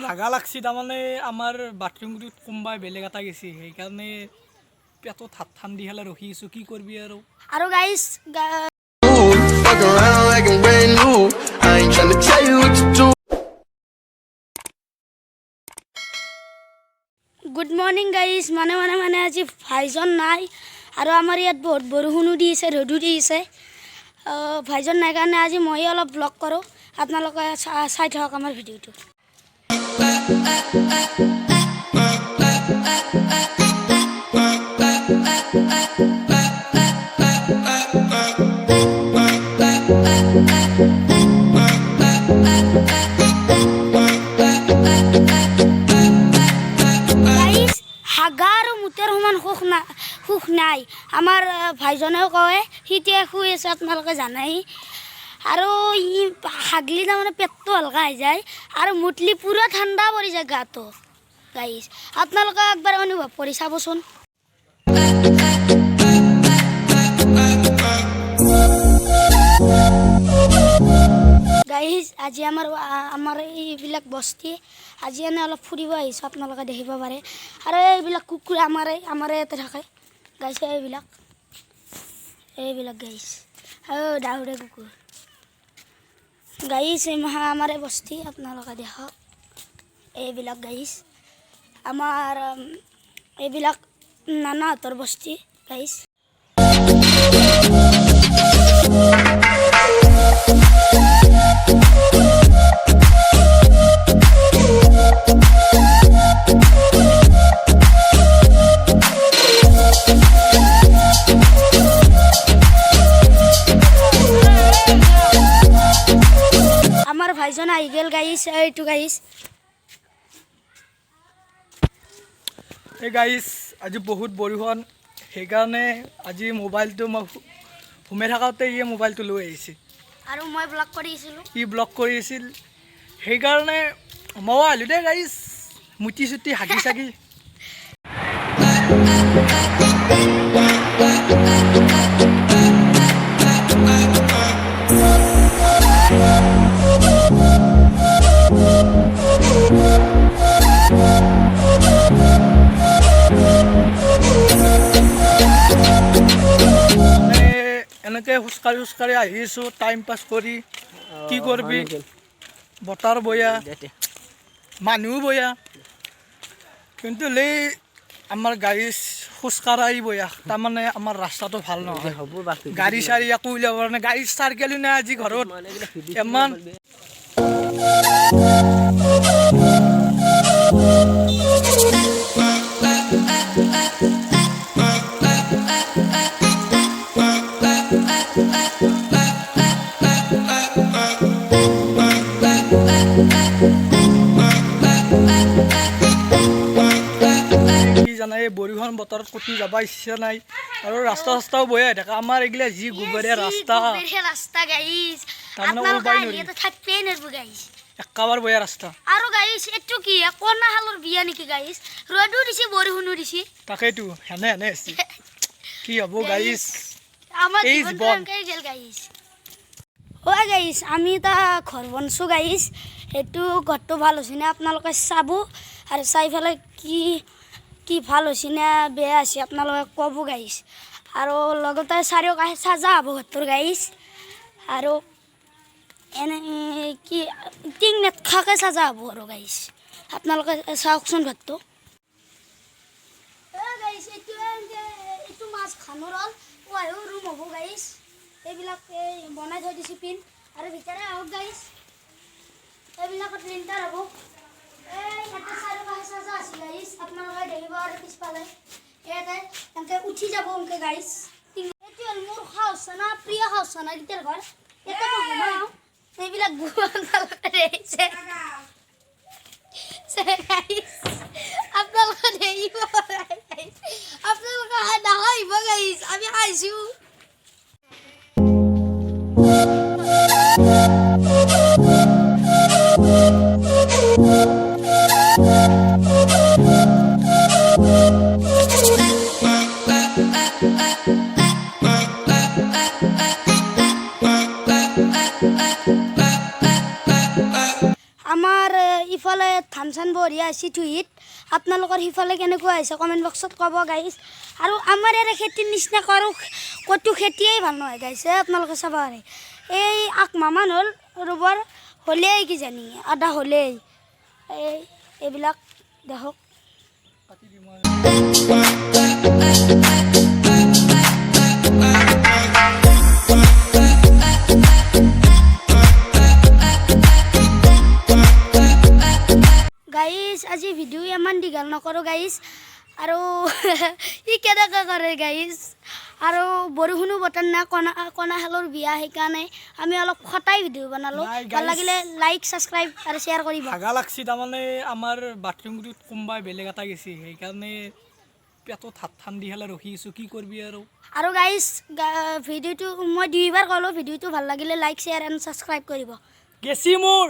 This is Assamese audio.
হাগা লাগছি তাৰমানে আমাৰ বাথৰুমটোত কোনোবাই বেলেগ এটা গেছি সেইকাৰণে পেটত হাত ঠান দি হেলে ৰখি আছোঁ কি কৰবি আৰু গাইছ গুড মৰ্নিং গাইছ মানে আজি ভাইজন নাই আৰু আমাৰ ইয়াত বহুত বৰষুণো দি আছে ৰ'দো দি আছে ভাইজন নাই কাৰণে আজি মই অলপ ব্লগ কৰোঁ আপোনালোকে চাই থাকক আমাৰ ভিডিঅ'টো হাগা আৰু মুতেৰ সমান সুখ নাই আমাৰ ভাইজনেও কয় সিতিয়া শুই আছে আপোনালোকে জানাই আৰু ই হাগলি তাৰমানে পেটটো হালকা হৈ যায় আৰু মুতলি পুৰা ঠাণ্ডা পৰি যায় গাটো গাইছ আপোনালোকে একবাৰ অনুভৱ কৰি চাবচোন গাইছ আজি আমাৰ এইবিলাক বস্তি আজি এনে অলপ ফুৰিব আহিছোঁ আপোনালোকে দেখিব পাৰে আৰু এইবিলাক কুকুৰ আমাৰ ইয়াতে থাকে গাইছে এইবিলাক গাইছ আৰু ডাউৰে কুকুৰ গাইছ আমাৰ বস্তি আপোনালোকে দেখক এইবিলাক গাইছ আমাৰ এইবিলাক নানাহঁতৰ বস্তি গাইছ ভাইজন আহি গেল গাইছ এইটো গাইছ এই গাইছ আজি বহুত বৰষুণ সেইকাৰণে আজি মোবাইলটো মই ঘুমাই থাকোঁতে ইয়ে মোবাইলটো লৈ আহিছে আৰু মই ব্লগ কৰিছিলোঁ ই ব্লগ কৰি আছিল সেইকাৰণে মই আহিলোঁ দেই গাইছ মুটি চুটি হাগি চাগি এনেকৈ খোজকাঢ়ি আহিছোঁ টাইম পাছ কৰি কি কৰবি বতৰ বয়া মানুহ বয়া কিন্তু লৈ আমাৰ গাড়ী খোজকাঢ়ি বয়া তাৰমানে আমাৰ ৰাস্তাটো ভাল নহয় গাড়ী চাৰি একো উলিয়াব পৰা নাই গাড়ী চাৰ্কেলো নাই আজি ঘৰত ইমান বৰষুণ বতৰত ক'তো যাব ইচ্ছা নাই আৰু ৰাস্তা চাস্তাও বয়া হৈ থাকে আমাৰ এইগিলা যি গোবৰীয়া ৰাস্তা গাইছ একেবাৰে বয়া ৰাস্তা আৰু গাইছ এইটো কি কণা হালৰ বিয়া নেকি গাইছ ৰ'দো দিছে বৰষুণো দিছে তাকেইতো হেনে আছে কি হ'ব গাইছ আমাৰ গেল গাইছ গাইছ আমি এটা ঘৰ বনছোঁ গাইছ সেইটো ঘৰটো ভাল হৈছে নে আপোনালোকে চাব আৰু চাই পেলাই কি ভাল হৈছে নে বেয়া হৈছে আপোনালোকে ক'ব গাইছ আৰু লগতে চাৰিওকাষে চাজা হ'ব ঘৰটোৰ গাইছ আৰু এনে কি টিং নেটখাকে চাজা হ'ব আৰু গাইছ আপোনালোকে চাওকচোন ঘৰটো গাইছ এইটো মাছ খানৰ ৰুম হ'ব গাইছ এইবিলাক বনাই থৈ দিছোঁ পিন আৰু ভিতৰে আহক গাইছ এইবিলাকত লিণ্টাৰ হ'ব এটা চাৰিওকাষে চাজা আছে গাইছ আপোনালোকে দেখিব আৰু পিছফালে ইয়াতে এনেকৈ উঠি যাব এনেকৈ গাইছ এইটো হ'ল মোৰ খাওচানা প্ৰিয় খাওচানা গীতৰ ঘৰ ইয়াতে মই ঘুমাওঁ এইবিলাক আহিছে আপোনালোকে দেখিব আপোনালোকে নাহাঁহিব গাইছ আমি হাঁহিছোঁ সিফালে ধান চান বঢ়িয়া হৈছে থুহিত আপোনালোকৰ সিফালে কেনেকুৱা হৈছে কমেণ্ট বক্সত ক'ব গাইছ আৰু আমাৰ ইয়াৰে খেতিৰ নিচিনা ক'তো খেতিয়েই ভাল নহয় গাইছ আপোনালোকে চাব পাৰে এই আকমাহমান হ'ল ৰুবৰ হ'লেই কিজানি আধা হ'লেই এইবিলাক দেখক গাইছ আজি ভিডিঅ' ইমান দীঘল নকৰোঁ গাইছ আৰু ই কেনেকৈ কৰে গাইছ আৰু বৰষুণো বতৰ না কণাশালৰ বিয়া সেইকাৰণে আমি অলপ খটাই ভিডিঅ' বনালোঁ ভাল লাগিলে লাইক ছাবস্ক্ৰাইব আৰু শ্বেয়াৰ কৰিব ভাগা লাগছি তাৰমানে আমাৰ বাথৰুমটোত কোনোবাই বেলেগ এটা গেছি সেইকাৰণে পেটত হাত ঠাণ্ডি হ'লে ৰখি আছোঁ কি কৰিবি আৰু গাইছ ভিডিঅ'টো মই 2 বাৰ ক'লোঁ ভিডিঅ'টো ভাল লাগিলে লাইক শ্বেয়াৰ এণ্ড ছাবস্ক্ৰাইব কৰিব গেছি মোৰ